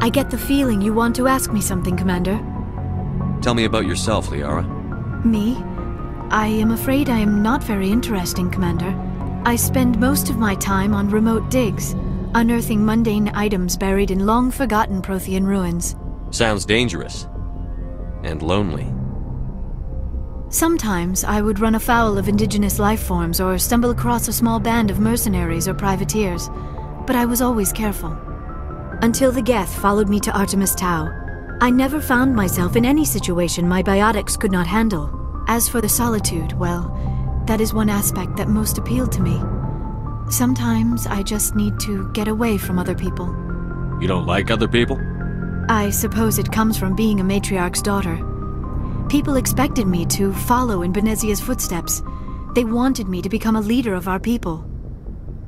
I get the feeling you want to ask me something, Commander. Tell me about yourself, Liara. Me? I am afraid I am not very interesting, Commander. I spend most of my time on remote digs, unearthing mundane items buried in long-forgotten Prothean ruins. Sounds dangerous. And lonely. Sometimes I would run afoul of indigenous life forms or stumble across a small band of mercenaries or privateers, but I was always careful. Until the Geth followed me to Artemis Tau, I never found myself in any situation my biotics could not handle. As for the solitude, well, that is one aspect that most appealed to me. Sometimes I just need to get away from other people. You don't like other people? I suppose it comes from being a matriarch's daughter. People expected me to follow in Benezia's footsteps. They wanted me to become a leader of our people.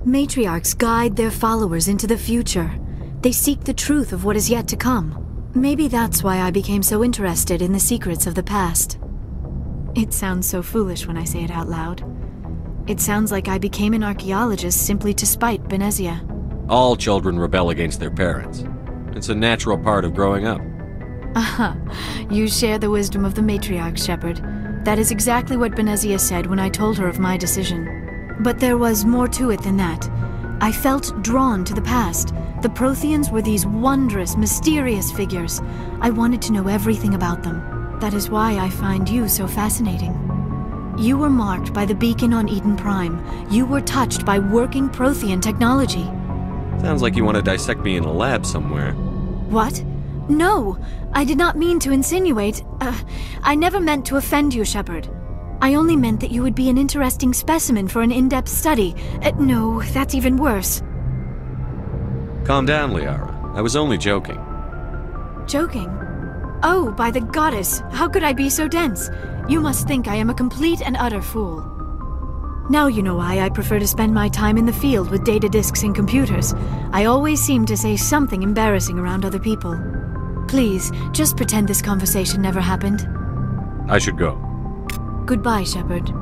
Matriarchs guide their followers into the future. They seek the truth of what is yet to come. Maybe that's why I became so interested in the secrets of the past. It sounds so foolish when I say it out loud. It sounds like I became an archaeologist simply to spite Benezia. All children rebel against their parents. It's a natural part of growing up. Aha, you share the wisdom of the matriarch, Shepard. That is exactly what Benezia said when I told her of my decision. But there was more to it than that. I felt drawn to the past. The Protheans were these wondrous, mysterious figures. I wanted to know everything about them. That is why I find you so fascinating. You were marked by the beacon on Eden Prime. You were touched by working Prothean technology. Sounds like you want to dissect me in a lab somewhere. What? No! I did not mean to insinuate. I never meant to offend you, Shepard. I only meant that you would be an interesting specimen for an in-depth study. No, that's even worse. Calm down, Liara. I was only joking. Joking? Oh, by the goddess, how could I be so dense? You must think I am a complete and utter fool. Now you know why I prefer to spend my time in the field with data disks and computers. I always seem to say something embarrassing around other people. Please, just pretend this conversation never happened. I should go. Goodbye, Shepard.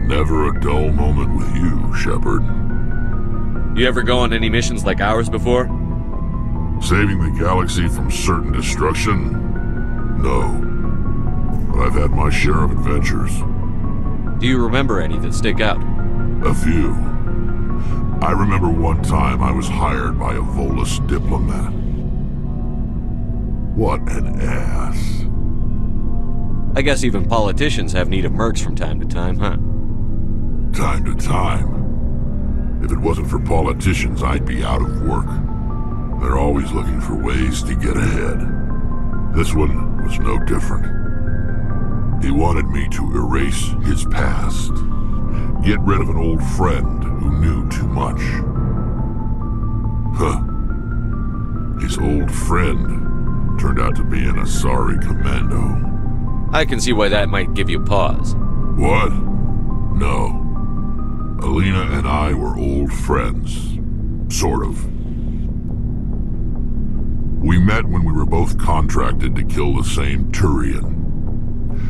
Never a dull moment with you, Shepard. You ever go on any missions like ours before? Saving the galaxy from certain destruction? No. But I've had my share of adventures. Do you remember any that stick out? A few. I remember one time I was hired by a Volus diplomat. What an ass. I guess even politicians have need of mercs from time to time, huh? Time to time. If it wasn't for politicians, I'd be out of work. They're always looking for ways to get ahead. This one was no different. He wanted me to erase his past. Get rid of an old friend who knew too much. Huh. His old friend turned out to be an Asari commando. I can see why that might give you pause. What? No. Alina and I were old friends. Sort of. We met when we were both contracted to kill the same Turian.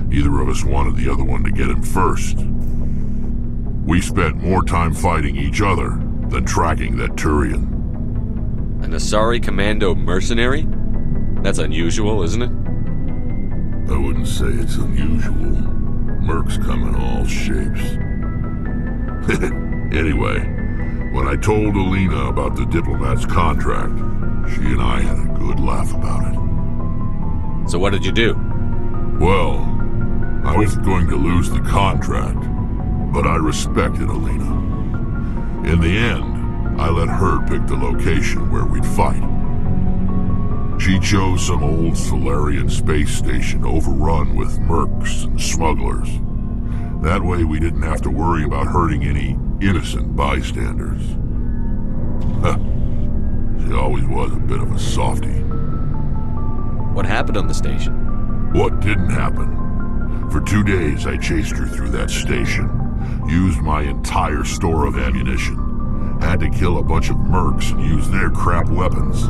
Neither of us wanted the other one to get him first. We spent more time fighting each other than tracking that Turian. An Asari commando mercenary? That's unusual, isn't it? I wouldn't say it's unusual. Mercs come in all shapes. Anyway, when I told Alina about the diplomat's contract, she and I had a good laugh about it. So what did you do? Well, I was going to lose the contract, but I respected Alina. In the end, I let her pick the location where we'd fight. She chose some old Solarian space station overrun with mercs and smugglers. That way we didn't have to worry about hurting any innocent bystanders. She always was a bit of a softie. What happened on the station? What didn't happen? For 2 days I chased her through that station. Used my entire store of ammunition. Had to kill a bunch of mercs and use their crap weapons.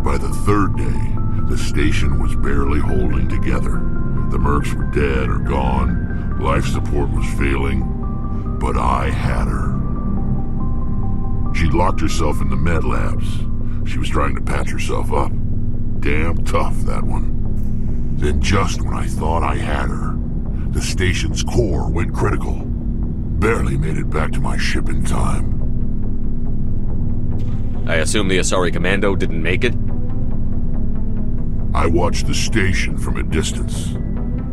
By the 3rd day, the station was barely holding together. The mercs were dead or gone. Life support was failing. But I had her. She'd locked herself in the med labs. She was trying to patch herself up. Damn tough, that one. Then just when I thought I had her, the station's core went critical. Barely made it back to my ship in time. I assume the Asari Commando didn't make it? I watched the station from a distance.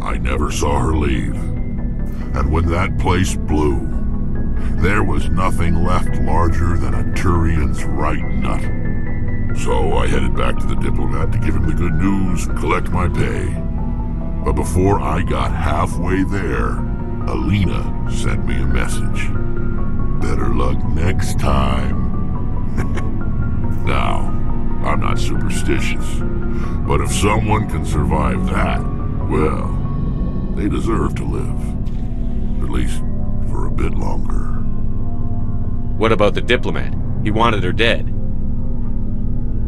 I never saw her leave. And when that place blew, there was nothing left larger than a Turian's right nut. So I headed back to the diplomat to give him the good news and collect my pay. But before I got halfway there, Alina sent me a message. Better luck next time. Now, I'm not superstitious, but if someone can survive that, well, they deserve to live. At least for a bit longer. What about the diplomat? He wanted her dead.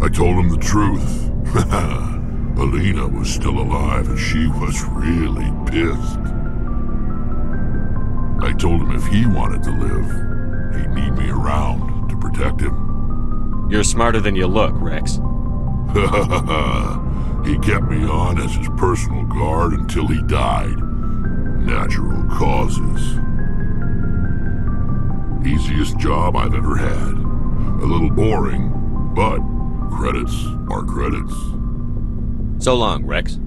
I told him the truth. Alina was still alive and she was really pissed. I told him if he wanted to live, he'd need me around to protect him. You're smarter than you look, Rex. He kept me on as his personal guard until he died. Natural causes. Easiest job I've ever had. A little boring, but credits are credits. So long, Rex.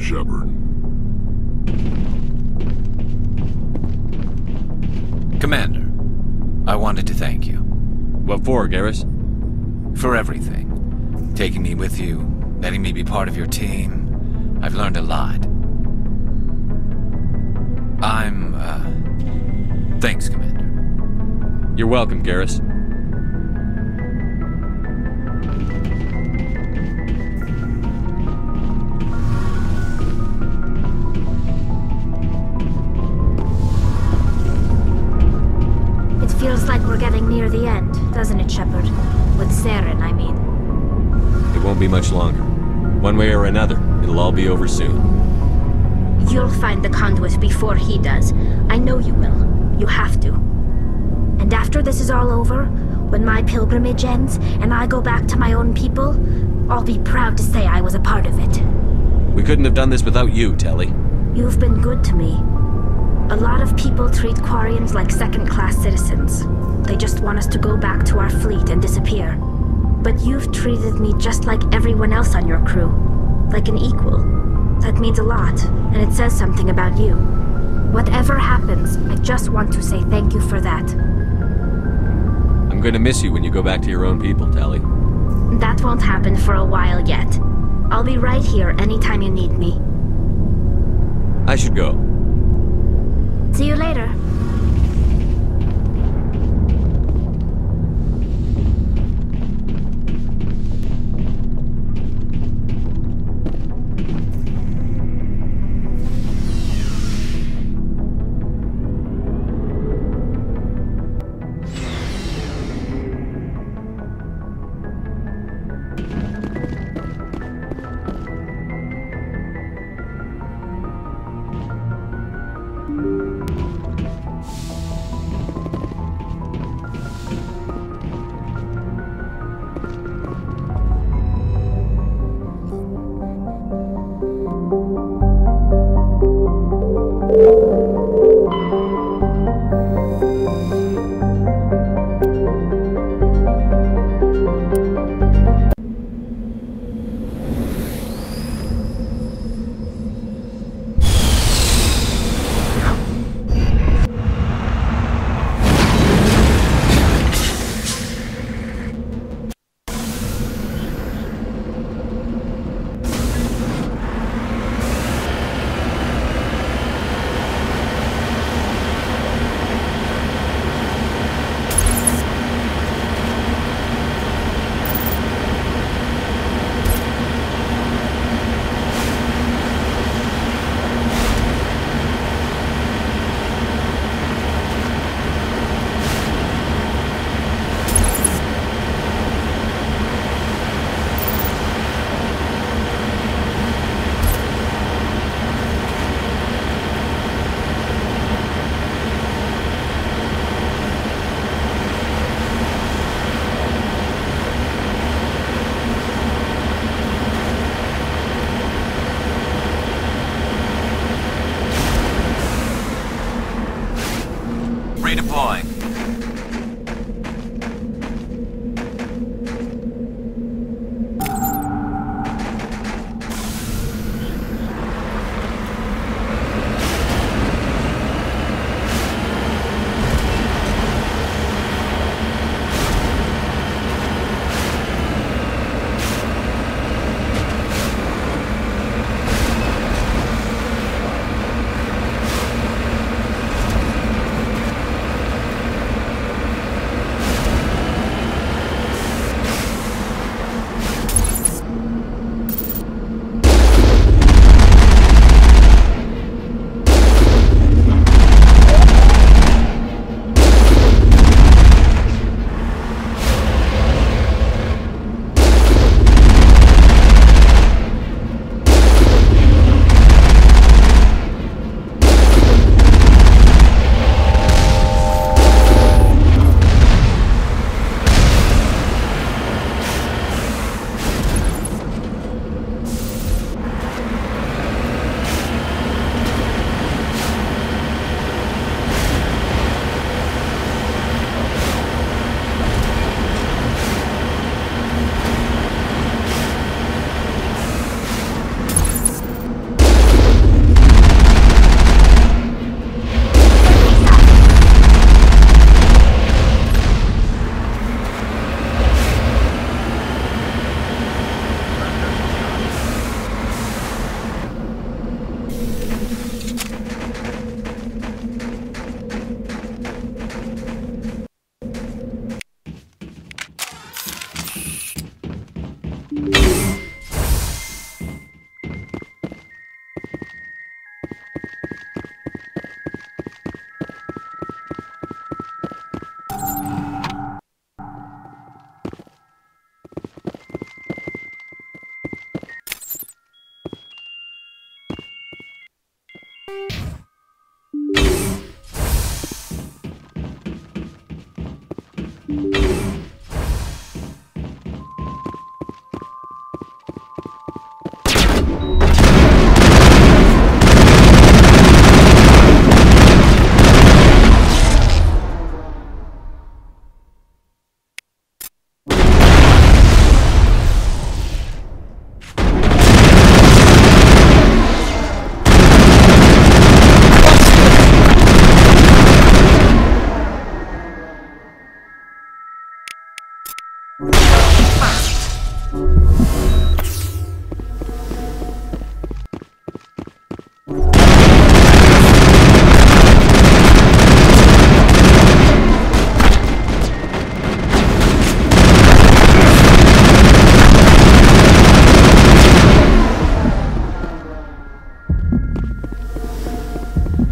Shepard. Commander, I wanted to thank you. What for, Garrus? For everything. Taking me with you, letting me be part of your team. I've learned a lot. Thanks, Commander. You're welcome, Garrus. It feels like we're getting near the end, doesn't it, Shepard? With Saren, I mean. It won't be much longer. One way or another, it'll all be over soon. You'll find the conduit before he does. I know you will. You have to. And after this is all over, when my pilgrimage ends and I go back to my own people, I'll be proud to say I was a part of it. We couldn't have done this without you, Telly. You've been good to me. A lot of people treat Quarians like second-class citizens. They just want us to go back to our fleet and disappear. But you've treated me just like everyone else on your crew. Like an equal. That means a lot, and it says something about you. Whatever happens, I just want to say thank you for that. I'm gonna miss you when you go back to your own people, Telly. That won't happen for a while yet. I'll be right here anytime you need me. I should go. See you later.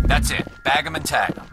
That's it. Bag 'em and tag 'em.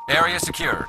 Area secured.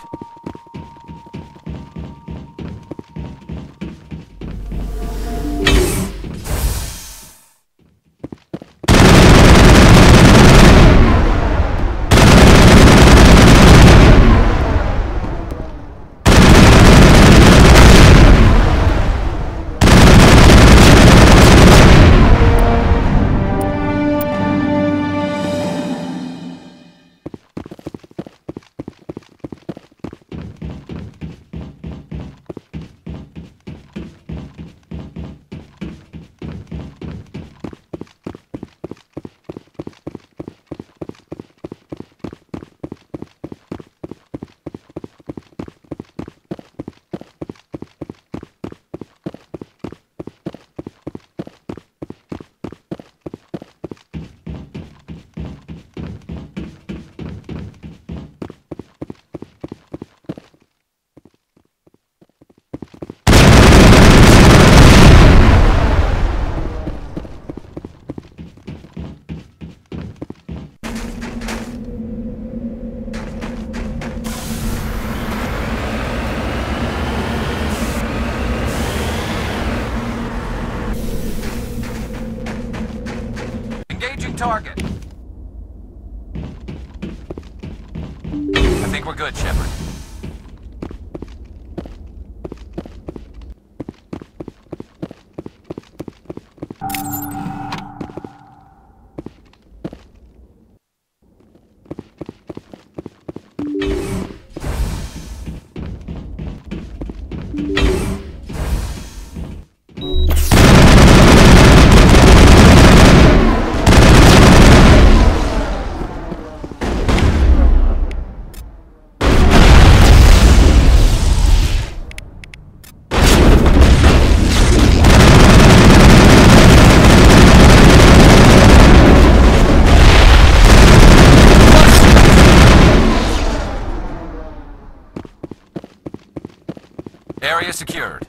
Target. I think we're good, Shepard. Area secured.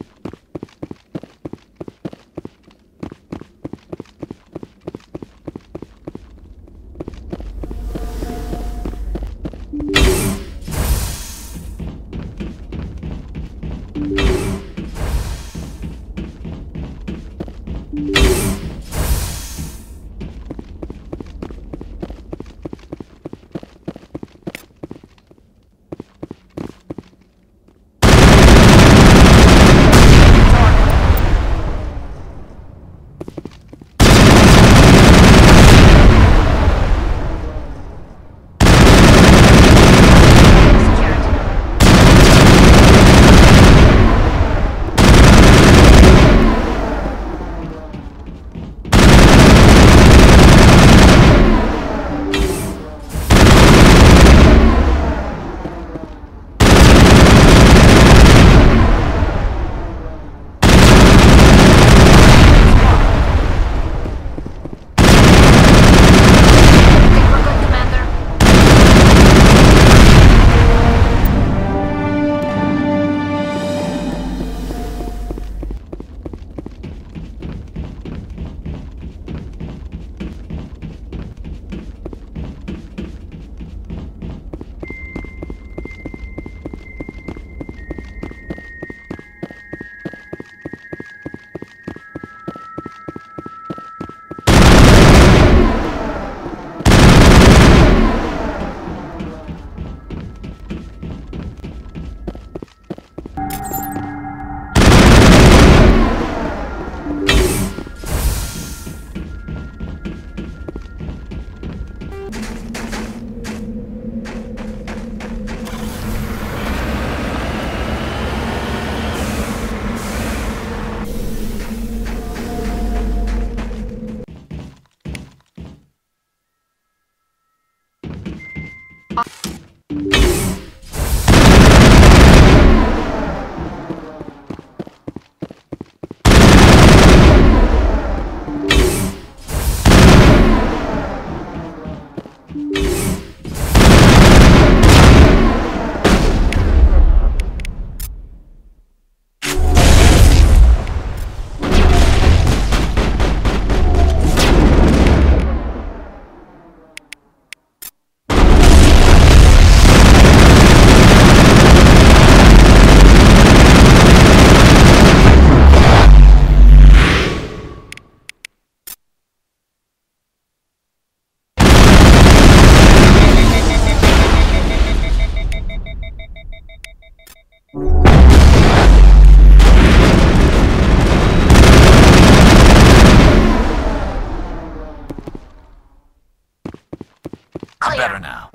Better now.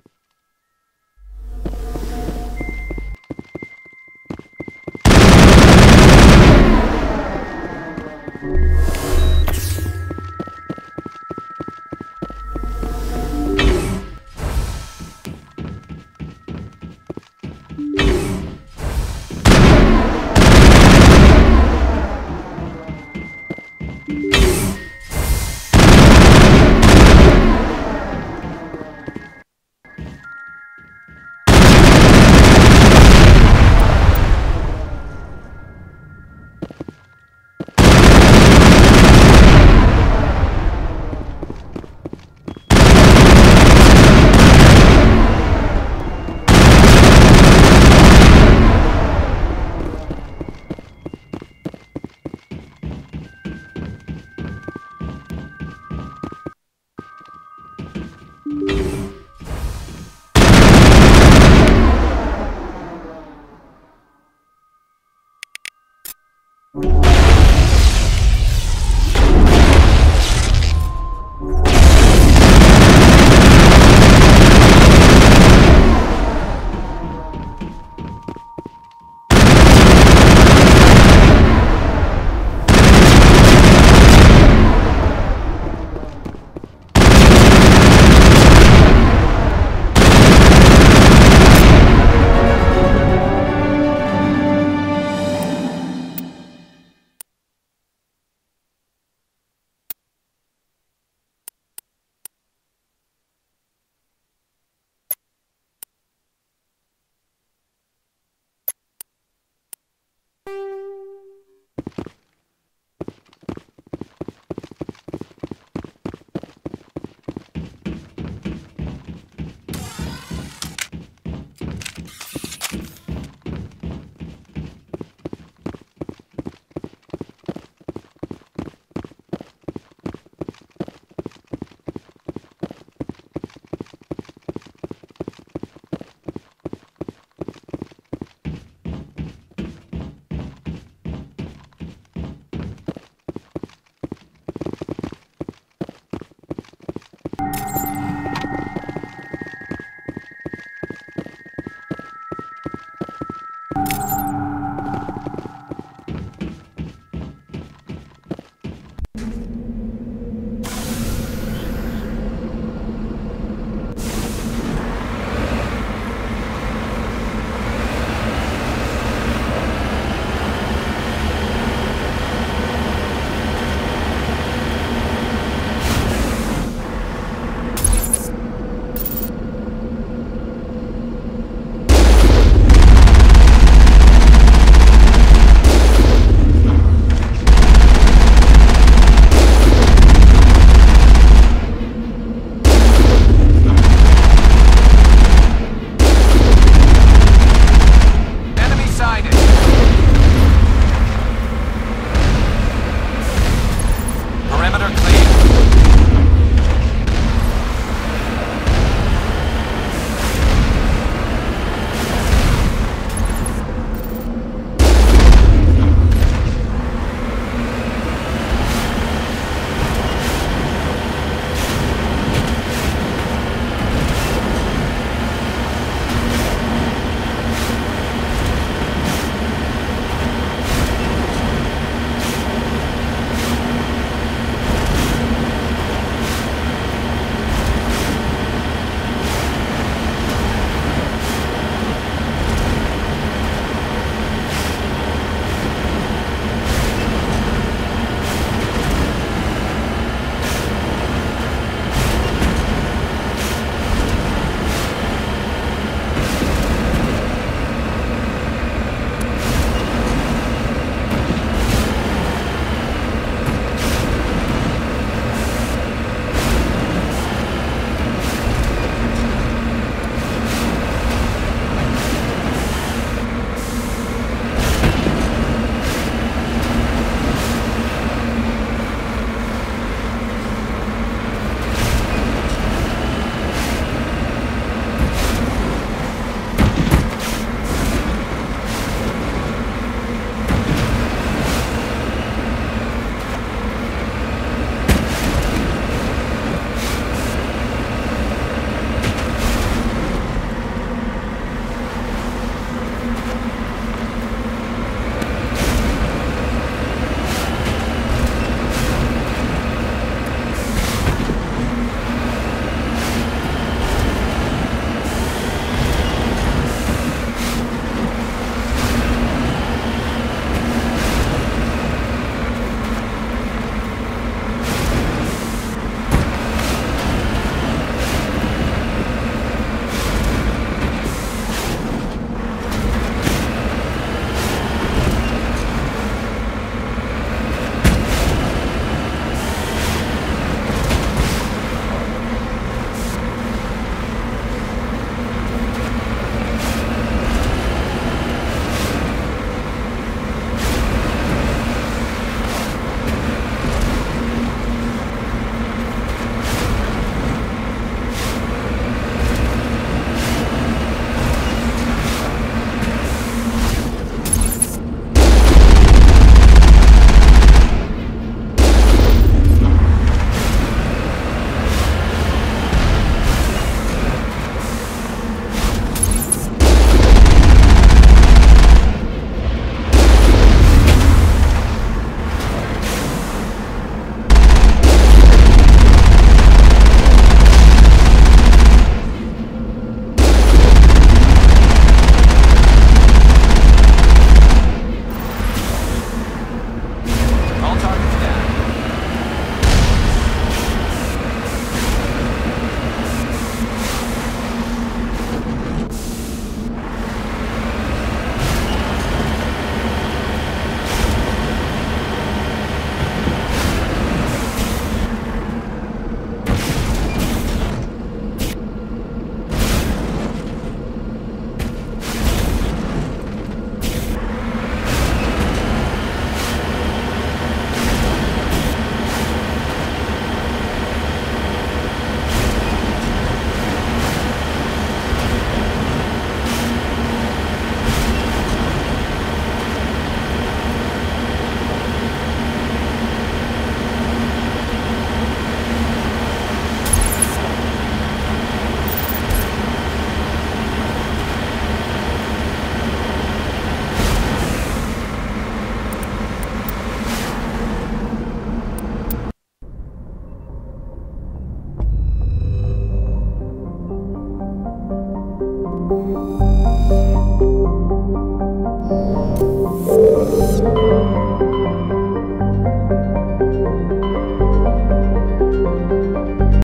you.